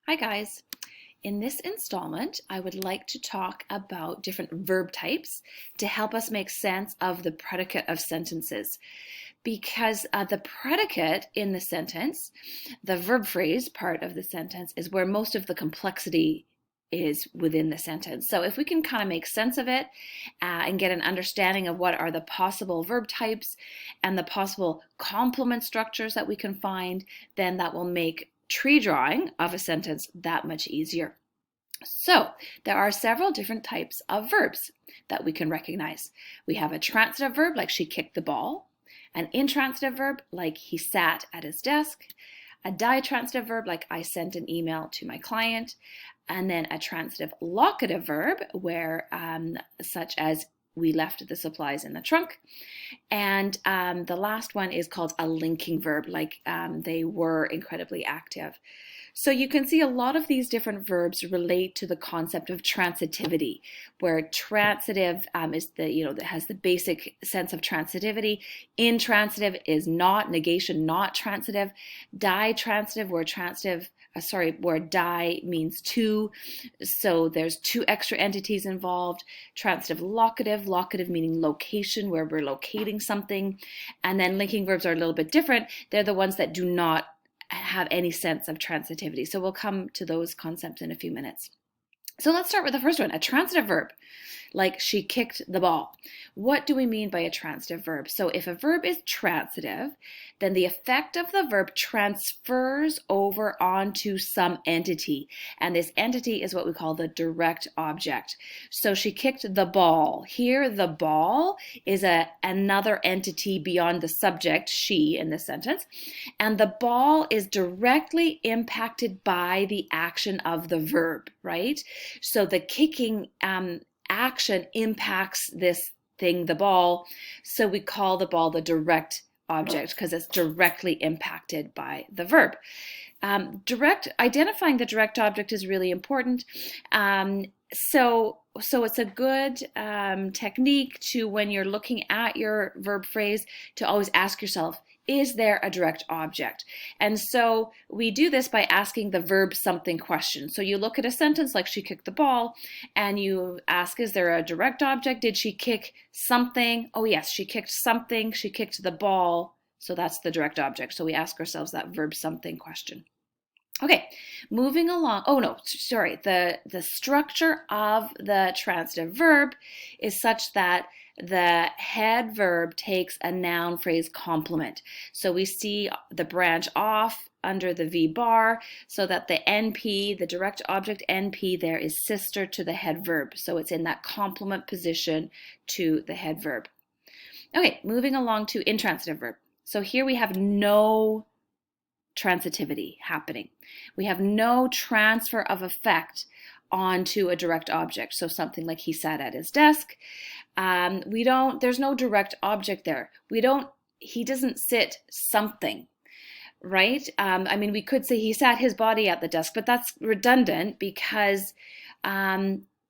Hi guys. In this installment, I would like to talk about different verb types to help us make sense of the predicate of sentences. Because the predicate in the sentence, the verb phrase part of the sentence, is where most of the complexity is within the sentence. So if we can kind of make sense of it and get an understanding of what are the possible verb types and the possible complement structures that we can find, then that will make tree drawing of a sentence that much easier. So there are several different types of verbs that we can recognize. We have a transitive verb like she kicked the ball, an intransitive verb like he sat at his desk, a ditransitive verb like I sent an email to my client, and then a transitive locative verb where such as we left the supplies in the trunk. And the last one is called a linking verb, like they were incredibly active. So you can see a lot of these different verbs relate to the concept of transitivity, where transitive is that has the basic sense of transitivity. Intransitive is not, negation, not transitive. Ditransitive, where di means two, so there's two extra entities involved. Transitive locative meaning location, where we're locating something. And then linking verbs are a little bit different. They're the ones that do not have any sense of transitivity. So we'll come to those concepts in a few minutes. So let's start with the first one, a transitive verb, like she kicked the ball. What do we mean by a transitive verb? So if a verb is transitive, then the effect of the verb transfers over onto some entity. And this entity is what we call the direct object. So she kicked the ball. Here, the ball is another entity beyond the subject, she, in this sentence. And the ball is directly impacted by the action of the verb, right? So the kicking action impacts this thing, the ball. So we call the ball the direct object because it's directly impacted by the verb. Identifying the direct object is really important. So it's a good technique to, when you're looking at your verb phrase, to always ask yourself, is there a direct object? And so we do this by asking the verb something question. So you look at a sentence like she kicked the ball and you ask, is there a direct object? Did she kick something? Oh yes, she kicked something. She kicked the ball. So that's the direct object. So we ask ourselves that verb something question. Okay, moving along. Oh no, sorry. The structure of the transitive verb is such that the head verb takes a noun phrase complement. So we see the branch off under the V bar so that the NP, the direct object NP there, is sister to the head verb. So it's in that complement position to the head verb. Okay, moving along to intransitive verb. So here we have no transitivity happening. We have no transfer of effect onto a direct object. So something like he sat at his desk. There's no direct object there. He doesn't sit something, right? We could say he sat his body at the desk, but that's redundant because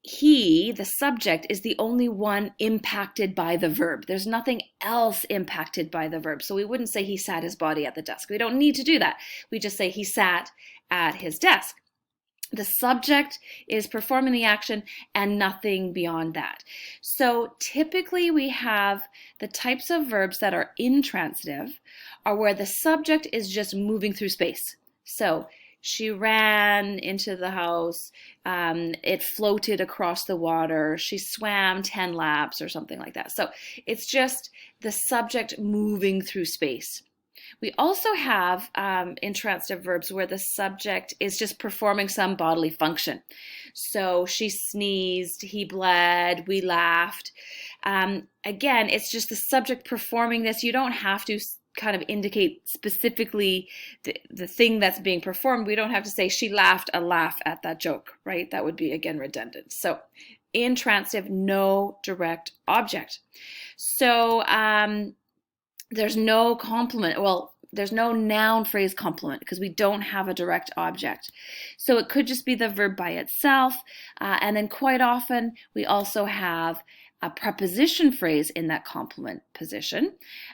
he, the subject, is the only one impacted by the verb. There's nothing else impacted by the verb. So we wouldn't say he sat his body at the desk. We don't need to do that. We just say he sat at his desk. The subject is performing the action and nothing beyond that. So typically we have the types of verbs that are intransitive are where the subject is just moving through space. So she ran into the house, it floated across the water, she swam 10 laps or something like that. So it's just the subject moving through space. We also have intransitive verbs where the subject is just performing some bodily function. So she sneezed, he bled, we laughed. Again, it's just the subject performing this. You don't have to kind of indicate specifically the thing that's being performed. We don't have to say she laughed a laugh at that joke, right? That would be, again, redundant. So intransitive, no direct object. So there's no complement. Well, there's no noun phrase complement because we don't have a direct object. So it could just be the verb by itself. And then quite often we also have a preposition phrase in that complement position.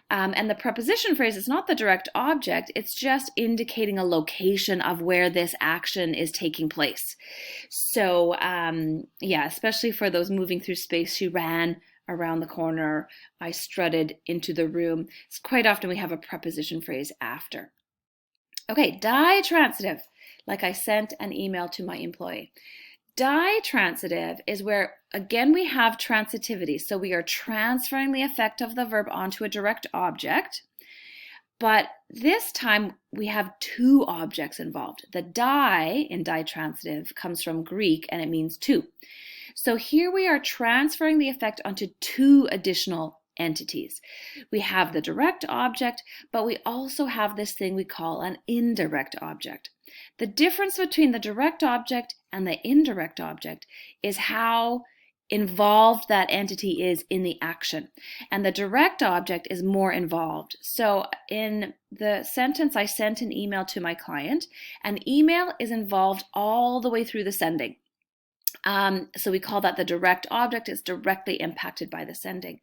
And the preposition phrase is not the direct object, it's just indicating a location of where this action is taking place. So yeah, especially for those moving through space, she ran around the corner, I strutted into the room. It's quite often we have a preposition phrase after. Okay, ditransitive, like I sent an email to my employee. Ditransitive is where, again, we have transitivity. So we are transferring the effect of the verb onto a direct object. But this time we have two objects involved. The di in ditransitive comes from Greek and it means two. So here we are transferring the effect onto two additional entities. We have the direct object, but we also have this thing we call an indirect object. The difference between the direct object and the indirect object is how involved that entity is in the action. And the direct object is more involved. So in the sentence, I sent an email to my client, an email is involved all the way through the sending. So we call that the direct object. Is directly impacted by the sending.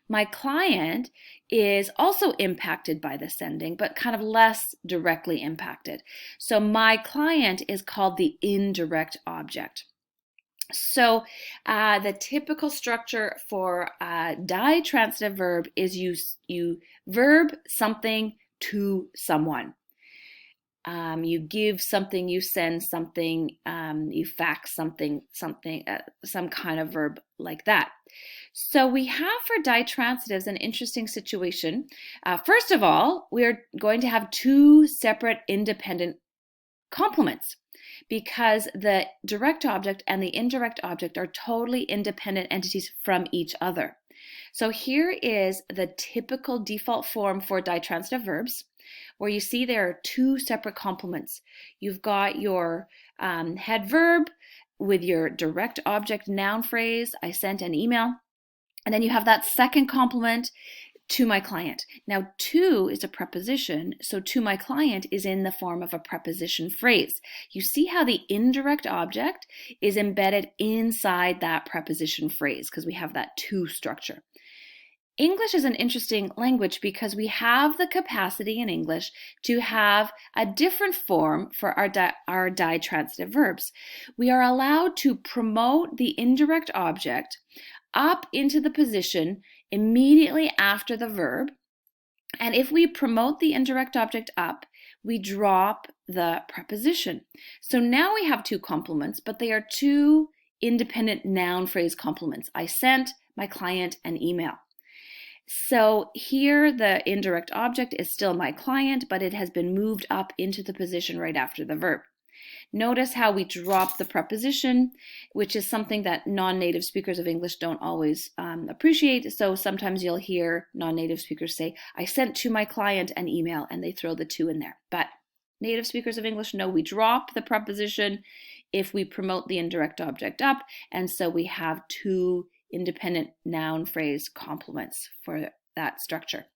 My client is also impacted by the sending, but kind of less directly impacted. So my client is called the indirect object. So the typical structure for a ditransitive verb is you verb something to someone. You give something, you send something, you fax something, some kind of verb like that. So we have for ditransitives an interesting situation. First of all, we're going to have two separate independent complements because the direct object and the indirect object are totally independent entities from each other. So here is the typical default form for ditransitive verbs, where you see there are two separate complements. You've got your head verb with your direct object noun phrase, I sent an email, and then you have that second complement, to my client. Now, to is a preposition, so to my client is in the form of a preposition phrase. You see how the indirect object is embedded inside that preposition phrase because we have that to structure. English is an interesting language because we have the capacity in English to have a different form for our ditransitive verbs. We are allowed to promote the indirect object up into the position immediately after the verb. And if we promote the indirect object up, we drop the preposition. So now we have two complements, but they are two independent noun phrase complements. I sent my client an email. So here the indirect object is still my client, but it has been moved up into the position right after the verb. Notice how we drop the preposition, which is something that non-native speakers of English don't always appreciate. So sometimes you'll hear non-native speakers say, I sent to my client an email, and they throw the to in there. But native speakers of English know we drop the preposition if we promote the indirect object up, and so we have two independent noun phrase complements for that structure.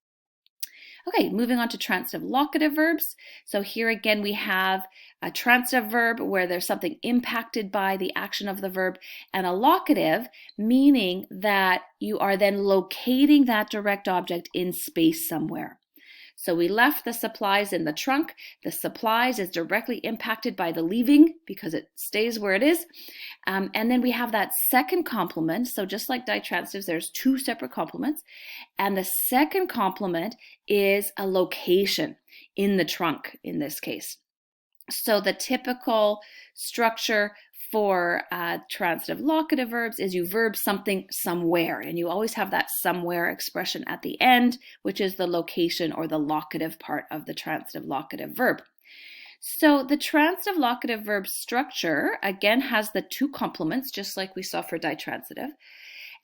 Okay, moving on to transitive locative verbs. So here again we have a transitive verb where there's something impacted by the action of the verb, and a locative meaning that you are then locating that direct object in space somewhere. So we left the supplies in the trunk. The supplies is directly impacted by the leaving because it stays where it is. And then we have that second complement. So just like ditransitives, there's two separate complements. And the second complement is a location in the trunk in this case. So the typical structure for transitive locative verbs is you verb something somewhere, and you always have that somewhere expression at the end, which is the location or the locative part of the transitive locative verb. So the transitive locative verb structure again has the two complements, just like we saw for ditransitive.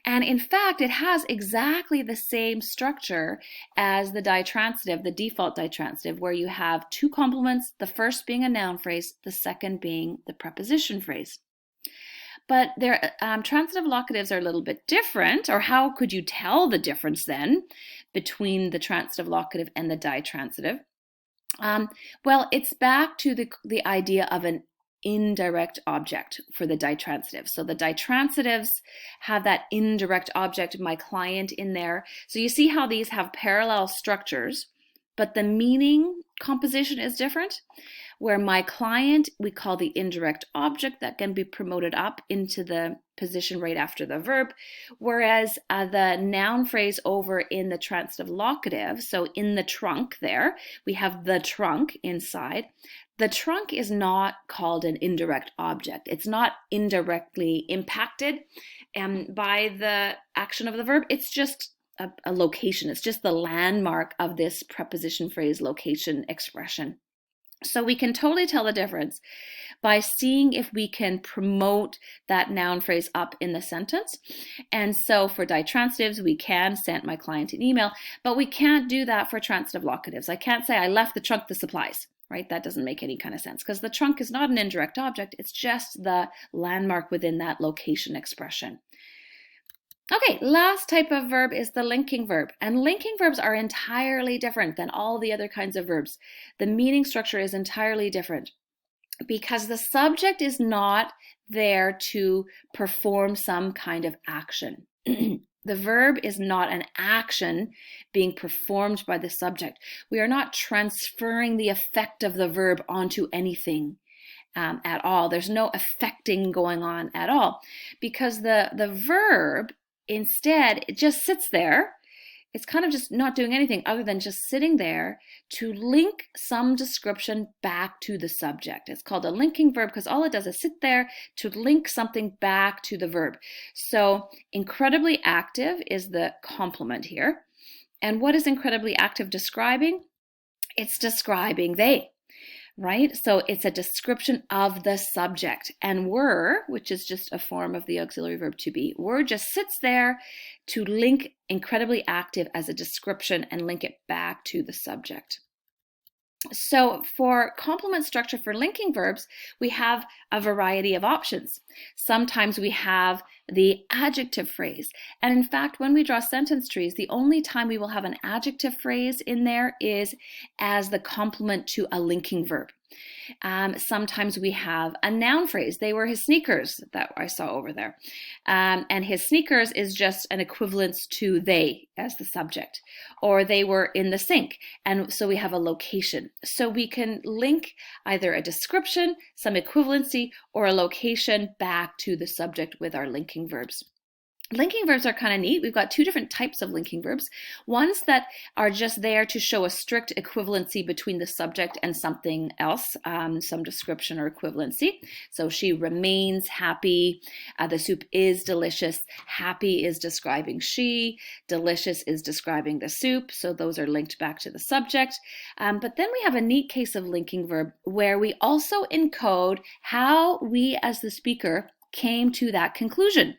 And in fact, it has exactly the same structure as the ditransitive, the default ditransitive, where you have two complements, the first being a noun phrase, the second being the preposition phrase. But their transitive locatives are a little bit different, or how could you tell the difference then between the transitive locative and the ditransitive? Well, it's back to the idea of an indirect object for the ditransitives. So the ditransitives have that indirect object, my client, in there. So you see how these have parallel structures, but the meaning composition is different. Where my client, we call the indirect object that can be promoted up into the position right after the verb, whereas the noun phrase over in the transitive locative, so in the trunk there, we have the trunk inside. The trunk is not called an indirect object. It's not indirectly impacted by the action of the verb. It's just a location. It's just the landmark of this preposition phrase location expression. So we can totally tell the difference by seeing if we can promote that noun phrase up in the sentence. And so for ditransitives, we can send my client an email, but we can't do that for transitive locatives. I can't say I left the trunk the supplies, right? That doesn't make any kind of sense because the trunk is not an indirect object. It's just the landmark within that location expression. Okay, last type of verb is the linking verb. And linking verbs are entirely different than all the other kinds of verbs. The meaning structure is entirely different because the subject is not there to perform some kind of action. The verb is not an action being performed by the subject. We are not transferring the effect of the verb onto anything at all. There's no affecting going on at all because the verb, instead, it just sits there. It's kind of just not doing anything other than just sitting there to link some description back to the subject. It's called a linking verb because all it does is sit there to link something back to the verb. So incredibly active is the complement here. And what is incredibly active describing? It's describing they. Right? So it's a description of the subject. And were, which is just a form of the auxiliary verb to be, were just sits there to link incredibly active as a description and link it back to the subject. So for complement structure for linking verbs, we have a variety of options. Sometimes we have the adjective phrase. And in fact, when we draw sentence trees, the only time we will have an adjective phrase in there is as the complement to a linking verb. Sometimes we have a noun phrase. They were his sneakers that I saw over there. And his sneakers is just an equivalence to they as the subject. Or they were in the sink. And so we have a location. So we can link either a description, some equivalency, or a location back to the subject with our linking verbs. Linking verbs are kind of neat. We've got two different types of linking verbs. Ones that are just there to show a strict equivalency between the subject and something else, some description or equivalency. So she remains happy. The soup is delicious. Happy is describing she. Delicious is describing the soup. So those are linked back to the subject. But then we have a neat case of linking verb where we also encode how we as the speaker came to that conclusion.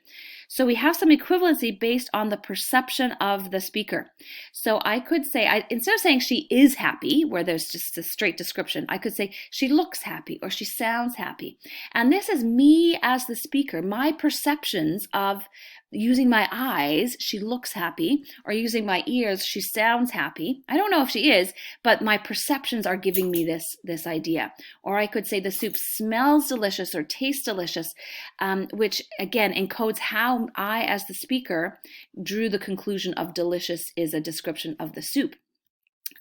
So we have some equivalency based on the perception of the speaker. So I could say, instead of saying she is happy, where there's just a straight description, I could say she looks happy or she sounds happy. And this is me as the speaker, my perceptions of using my eyes, she looks happy, or using my ears, she sounds happy. I don't know if she is, but my perceptions are giving me this idea. Or I could say the soup smells delicious or tastes delicious, which again encodes how I, as the speaker, drew the conclusion of delicious is a description of the soup.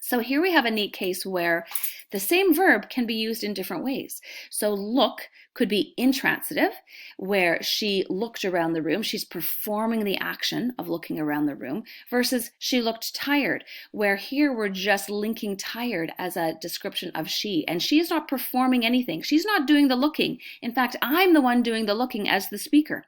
So here we have a neat case where the same verb can be used in different ways. So look could be intransitive, where she looked around the room. She's performing the action of looking around the room, versus she looked tired, where here we're just linking tired as a description of she. And she is not performing anything. She's not doing the looking. In fact, I'm the one doing the looking as the speaker.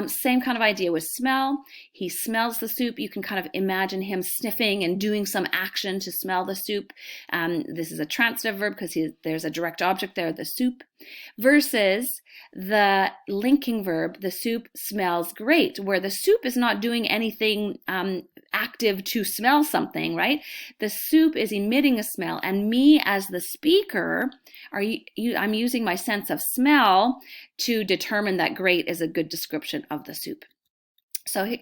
Same kind of idea with smell. He smells the soup. You can kind of imagine him sniffing and doing some action to smell the soup. This is a transitive verb because there's a direct object there, the soup, versus the linking verb, the soup smells great, where the soup is not doing anything active to smell something, right? The soup is emitting a smell, and me as the speaker, I'm using my sense of smell to determine that great is a good description of the soup. So,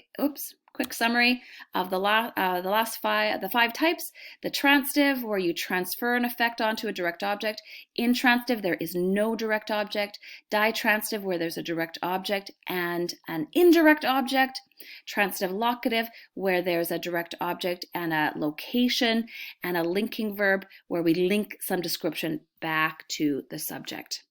quick summary of the five types. The transitive, where you transfer an effect onto a direct object. Intransitive, there is no direct object. Ditransitive, where there's a direct object and an indirect object. Transitive locative, where there's a direct object and a location, and a linking verb, where we link some description back to the subject.